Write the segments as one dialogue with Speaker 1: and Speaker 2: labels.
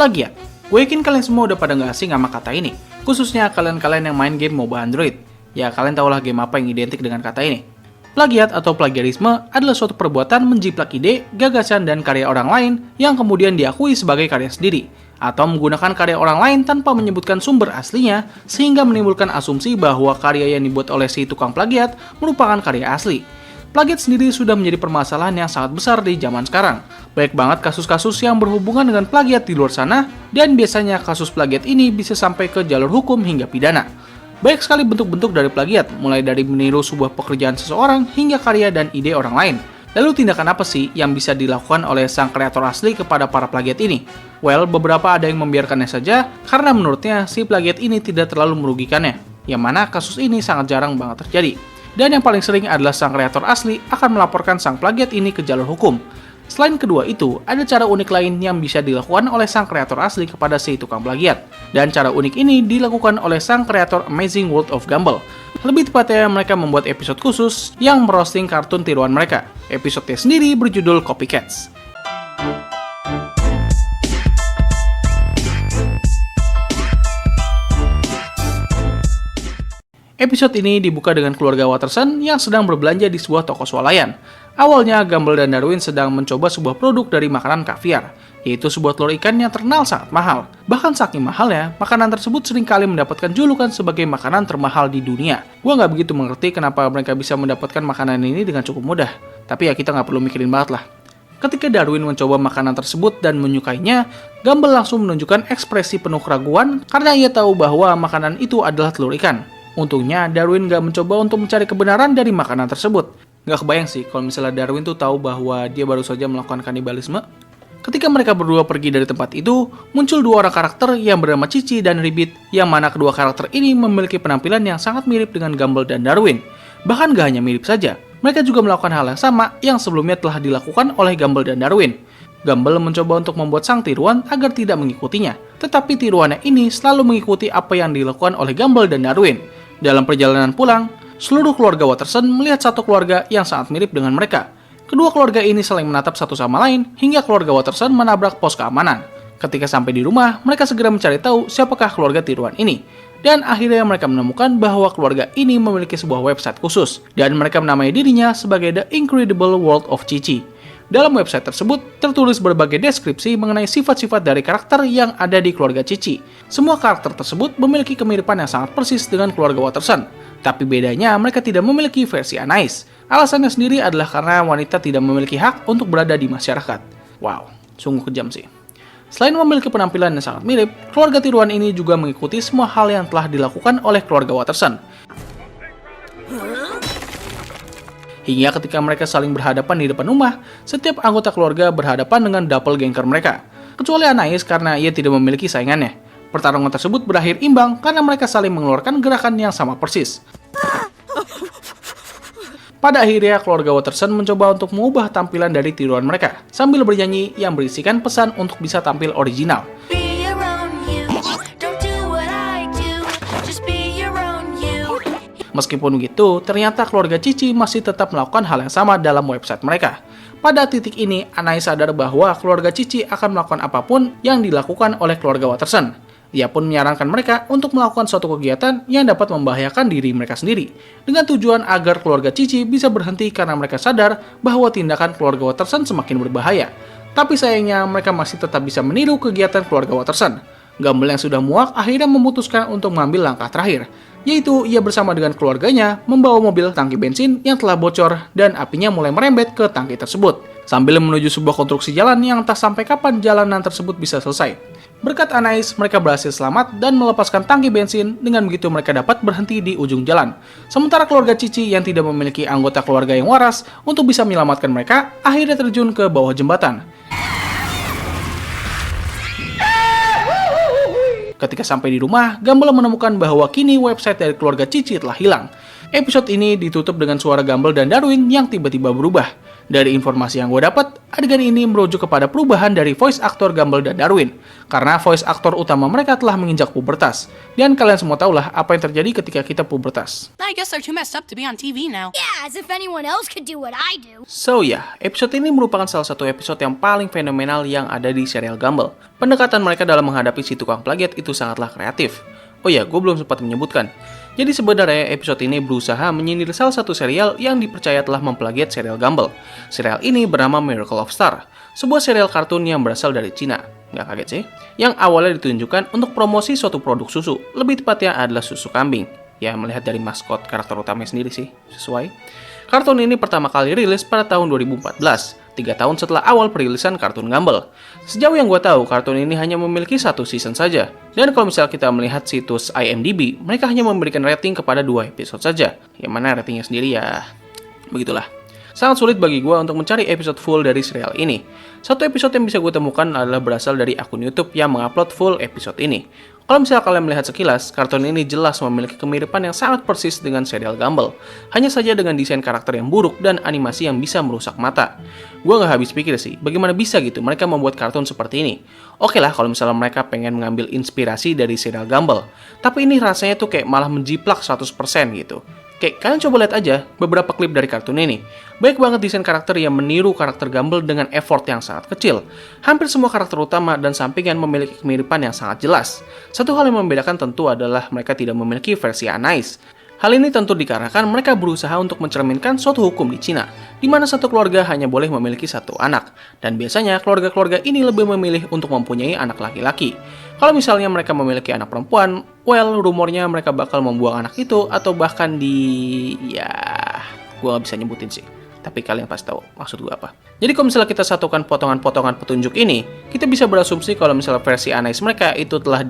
Speaker 1: Plagiat. Gue yakin kalian semua udah pada nggak asing sama kata ini, khususnya kalian-kalian yang main game MOBA Android. Ya, kalian tahulah game apa yang identik dengan kata ini. Plagiat atau plagiarisme adalah suatu perbuatan menjiplak ide, gagasan, dan karya orang lain yang kemudian diakui sebagai karya sendiri, atau menggunakan karya orang lain tanpa menyebutkan sumber aslinya, sehingga menimbulkan asumsi bahwa karya yang dibuat oleh si tukang plagiat merupakan karya asli. Plagiat sendiri sudah menjadi permasalahan yang sangat besar di zaman sekarang. Banyak banget kasus-kasus yang berhubungan dengan plagiat di luar sana, dan biasanya kasus plagiat ini bisa sampai ke jalur hukum hingga pidana. Banyak sekali bentuk-bentuk dari plagiat, mulai dari meniru sebuah pekerjaan seseorang hingga karya dan ide orang lain. Lalu tindakan apa sih yang bisa dilakukan oleh sang kreator asli kepada para plagiat ini? Well, beberapa ada yang membiarkannya saja karena menurutnya si plagiat ini tidak terlalu merugikannya, yang mana kasus ini sangat jarang banget terjadi. Dan yang paling sering adalah sang kreator asli akan melaporkan sang plagiat ini ke jalur hukum. Selain kedua itu, ada cara unik lain yang bisa dilakukan oleh sang kreator asli kepada si tukang plagiat. Dan cara unik ini dilakukan oleh sang kreator Amazing World of Gumball. Lebih tepatnya, mereka membuat episode khusus yang merosting kartun tiruan mereka. Episodenya sendiri berjudul Copycats. Episode ini dibuka dengan keluarga Watterson yang sedang berbelanja di sebuah toko swalayan. Awalnya, Gumball dan Darwin sedang mencoba sebuah produk dari makanan kaviar, yaitu sebuah telur ikan yang terkenal sangat mahal. Bahkan saking mahalnya, makanan tersebut seringkali mendapatkan julukan sebagai makanan termahal di dunia. Gua nggak begitu mengerti kenapa mereka bisa mendapatkan makanan ini dengan cukup mudah, tapi ya kita nggak perlu mikirin banget lah. Ketika Darwin mencoba makanan tersebut dan menyukainya, Gumball langsung menunjukkan ekspresi penuh keraguan karena ia tahu bahwa makanan itu adalah telur ikan. Untungnya, Darwin gak mencoba untuk mencari kebenaran dari makanan tersebut. Gak kebayang sih kalau misalnya Darwin tuh tahu bahwa dia baru saja melakukan kanibalisme. Ketika mereka berdua pergi dari tempat itu, muncul dua orang karakter yang bernama Cici dan Ribbit, yang mana kedua karakter ini memiliki penampilan yang sangat mirip dengan Gumball dan Darwin. Bahkan gak hanya mirip saja, mereka juga melakukan hal yang sama yang sebelumnya telah dilakukan oleh Gumball dan Darwin. Gumball mencoba untuk membuat sang tiruan agar tidak mengikutinya, tetapi tiruannya ini selalu mengikuti apa yang dilakukan oleh Gumball dan Darwin. Dalam perjalanan pulang, seluruh keluarga Watterson melihat satu keluarga yang sangat mirip dengan mereka. Kedua keluarga ini saling menatap satu sama lain hingga keluarga Watterson menabrak pos keamanan. Ketika sampai di rumah, mereka segera mencari tahu siapakah keluarga tiruan ini. Dan akhirnya mereka menemukan bahwa keluarga ini memiliki sebuah website khusus, dan mereka menamai dirinya sebagai The Incredible World of Cici. Dalam website tersebut, tertulis berbagai deskripsi mengenai sifat-sifat dari karakter yang ada di keluarga Cici. Semua karakter tersebut memiliki kemiripan yang sangat persis dengan keluarga Watterson. Tapi bedanya, mereka tidak memiliki versi Anais. Alasannya sendiri adalah karena wanita tidak memiliki hak untuk berada di masyarakat. Wow, sungguh kejam sih. Selain memiliki penampilan yang sangat mirip, keluarga tiruan ini juga mengikuti semua hal yang telah dilakukan oleh keluarga Watterson. Hingga ketika mereka saling berhadapan di depan rumah, setiap anggota keluarga berhadapan dengan doppelganger mereka. Kecuali Anais karena ia tidak memiliki saingannya. Pertarungan tersebut berakhir imbang karena mereka saling mengeluarkan gerakan yang sama persis. Pada akhirnya, keluarga Watterson mencoba untuk mengubah tampilan dari tiruan mereka, sambil bernyanyi yang berisikan pesan untuk bisa tampil original. Meskipun begitu, ternyata keluarga Cici masih tetap melakukan hal yang sama dalam website mereka. Pada titik ini, Anais sadar bahwa keluarga Cici akan melakukan apapun yang dilakukan oleh keluarga Watterson. Ia pun menyarankan mereka untuk melakukan suatu kegiatan yang dapat membahayakan diri mereka sendiri, dengan tujuan agar keluarga Cici bisa berhenti karena mereka sadar bahwa tindakan keluarga Watterson semakin berbahaya. Tapi sayangnya, mereka masih tetap bisa meniru kegiatan keluarga Watterson. Gumball yang sudah muak akhirnya memutuskan untuk mengambil langkah terakhir, yaitu ia bersama dengan keluarganya membawa mobil tangki bensin yang telah bocor dan apinya mulai merembet ke tangki tersebut, sambil menuju sebuah konstruksi jalan yang entah sampai kapan jalanan tersebut bisa selesai. Berkat Anais, mereka berhasil selamat dan melepaskan tangki bensin, dengan begitu mereka dapat berhenti di ujung jalan. Sementara keluarga Cici yang tidak memiliki anggota keluarga yang waras untuk bisa menyelamatkan mereka, akhirnya terjun ke bawah jembatan. Ketika sampai di rumah, Gumball menemukan bahwa kini website dari keluarga Cici telah hilang. Episode ini ditutup dengan suara Gumball dan Darwin yang tiba-tiba berubah. Dari informasi yang gue dapat, adegan ini merujuk kepada perubahan dari voice aktor Gumball dan Darwin, karena voice aktor utama mereka telah menginjak pubertas. Dan kalian semua tahulah apa yang terjadi ketika kita pubertas.
Speaker 2: I guess they're too messed up to be on TV now.
Speaker 3: Yeah, as if anyone else could do what I do.
Speaker 1: So ya, episode ini merupakan salah satu episode yang paling fenomenal yang ada di serial Gumball. Pendekatan mereka dalam menghadapi si tukang plagiat itu sangatlah kreatif. Oh ya, gue belum sempat menyebutkan. Jadi sebenarnya episode ini berusaha menyindir salah satu serial yang dipercaya telah memplagiat serial Gumball. Serial ini bernama Miracle of Star, sebuah serial kartun yang berasal dari Cina. Nggak kaget sih? Yang awalnya ditunjukkan untuk promosi suatu produk susu, lebih tepatnya adalah susu kambing. Ya, melihat dari maskot karakter utamanya sendiri sih, sesuai. Kartun ini pertama kali rilis pada tahun 2014, 3 tahun setelah awal perilisan kartun Gumball. Sejauh yang gue tahu, kartun ini hanya memiliki 1 season saja. Dan kalau misalnya kita melihat situs IMDb, mereka hanya memberikan rating kepada 2 episode saja. Yang mana ratingnya sendiri ya, begitulah. Sangat sulit bagi gue untuk mencari episode full dari serial ini. Satu episode yang bisa gue temukan adalah berasal dari akun YouTube yang mengupload full episode ini. Kalau misalnya kalian melihat sekilas, kartun ini jelas memiliki kemiripan yang sangat persis dengan serial Gumball. Hanya saja dengan desain karakter yang buruk dan animasi yang bisa merusak mata. Gue gak habis pikir sih, bagaimana bisa gitu mereka membuat kartun seperti ini. Oke lah kalau misalnya mereka pengen mengambil inspirasi dari serial Gumball. Tapi ini rasanya tuh kayak malah menjiplak 100% gitu. Kayak kalian coba lihat aja beberapa klip dari kartun ini. Baik banget desain karakter yang meniru karakter Gumball dengan effort yang sangat kecil. Hampir semua karakter utama dan sampingan memiliki kemiripan yang sangat jelas. Satu hal yang membedakan tentu adalah mereka tidak memiliki versi Anais. Hal ini tentu dikarenakan mereka berusaha untuk mencerminkan suatu hukum di Cina, di mana satu keluarga hanya boleh memiliki 1 anak. Dan biasanya keluarga-keluarga ini lebih memilih untuk mempunyai anak laki-laki. Kalau misalnya mereka memiliki anak perempuan, well, rumornya mereka bakal membuang anak itu atau bahkan ya, gue gak bisa nyebutin sih. Tapi kalian pasti tahu maksud gue apa. Jadi kalau misalnya kita satukan potongan-potongan petunjuk ini, kita bisa berasumsi kalau misalnya versi Anais mereka itu telah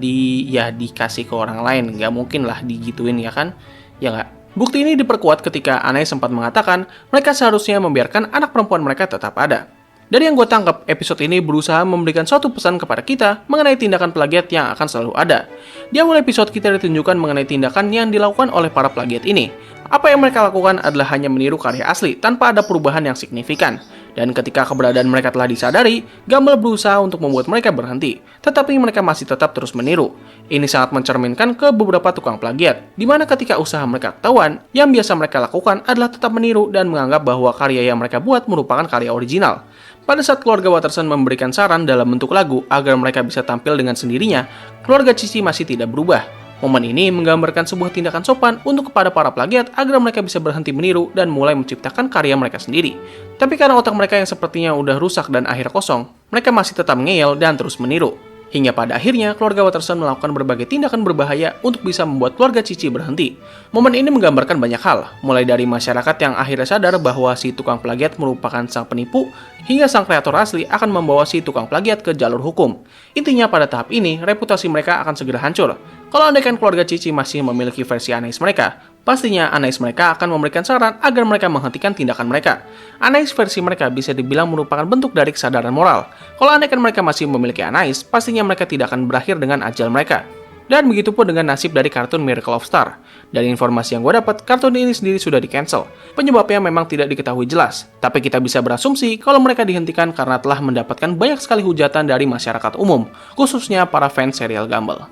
Speaker 1: dikasih ke orang lain. Gak mungkin lah digituin ya kan? Ya nggak? Bukti ini diperkuat ketika Anais sempat mengatakan mereka seharusnya membiarkan anak perempuan mereka tetap ada. Dari yang gue tangkap, episode ini berusaha memberikan suatu pesan kepada kita mengenai tindakan plagiat yang akan selalu ada. Di awal episode kita ditunjukkan mengenai tindakan yang dilakukan oleh para plagiat ini. Apa yang mereka lakukan adalah hanya meniru karya asli tanpa ada perubahan yang signifikan. Dan ketika keberadaan mereka telah disadari, Gumball berusaha untuk membuat mereka berhenti. Tetapi mereka masih tetap terus meniru. Ini sangat mencerminkan ke beberapa tukang plagiat, di mana ketika usaha mereka ketahuan, yang biasa mereka lakukan adalah tetap meniru dan menganggap bahwa karya yang mereka buat merupakan karya original. Pada saat keluarga Watterson memberikan saran dalam bentuk lagu agar mereka bisa tampil dengan sendirinya, keluarga Cici masih tidak berubah. Momen ini menggambarkan sebuah tindakan sopan untuk kepada para plagiat agar mereka bisa berhenti meniru dan mulai menciptakan karya mereka sendiri. Tapi karena otak mereka yang sepertinya udah rusak dan akhirnya kosong, mereka masih tetap ngeyel dan terus meniru. Hingga pada akhirnya, keluarga Watterson melakukan berbagai tindakan berbahaya untuk bisa membuat keluarga Cici berhenti. Momen ini menggambarkan banyak hal, mulai dari masyarakat yang akhirnya sadar bahwa si tukang plagiat merupakan sang penipu, hingga sang kreator asli akan membawa si tukang plagiat ke jalur hukum. Intinya pada tahap ini, reputasi mereka akan segera hancur. Kalau andaikan keluarga Cici masih memiliki versi Anais mereka, pastinya Anais mereka akan memberikan saran agar mereka menghentikan tindakan mereka. Anais versi mereka bisa dibilang merupakan bentuk dari kesadaran moral. Kalau andaikan mereka masih memiliki Anais, pastinya mereka tidak akan berakhir dengan ajal mereka. Dan begitu pun dengan nasib dari kartun Miracle of Star. Dari informasi yang gue dapat, kartun ini sendiri sudah di-cancel. Penyebabnya memang tidak diketahui jelas. Tapi kita bisa berasumsi kalau mereka dihentikan karena telah mendapatkan banyak sekali hujatan dari masyarakat umum, khususnya para fans serial Gumball.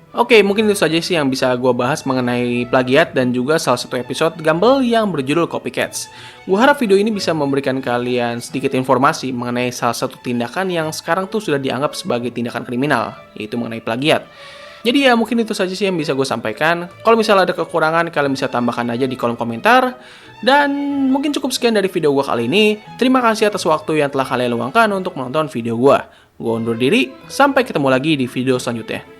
Speaker 1: Oke, mungkin itu saja sih yang bisa gue bahas mengenai plagiat dan juga salah satu episode Gumball yang berjudul Copycats. Gue harap video ini bisa memberikan kalian sedikit informasi mengenai salah satu tindakan yang sekarang tuh sudah dianggap sebagai tindakan kriminal, yaitu mengenai plagiat. Jadi ya mungkin itu saja sih yang bisa gue sampaikan. Kalau misalnya ada kekurangan, kalian bisa tambahkan aja di kolom komentar. Dan mungkin cukup sekian dari video gue kali ini. Terima kasih atas waktu yang telah kalian luangkan untuk menonton video gue. Gue undur diri, sampai ketemu lagi di video selanjutnya.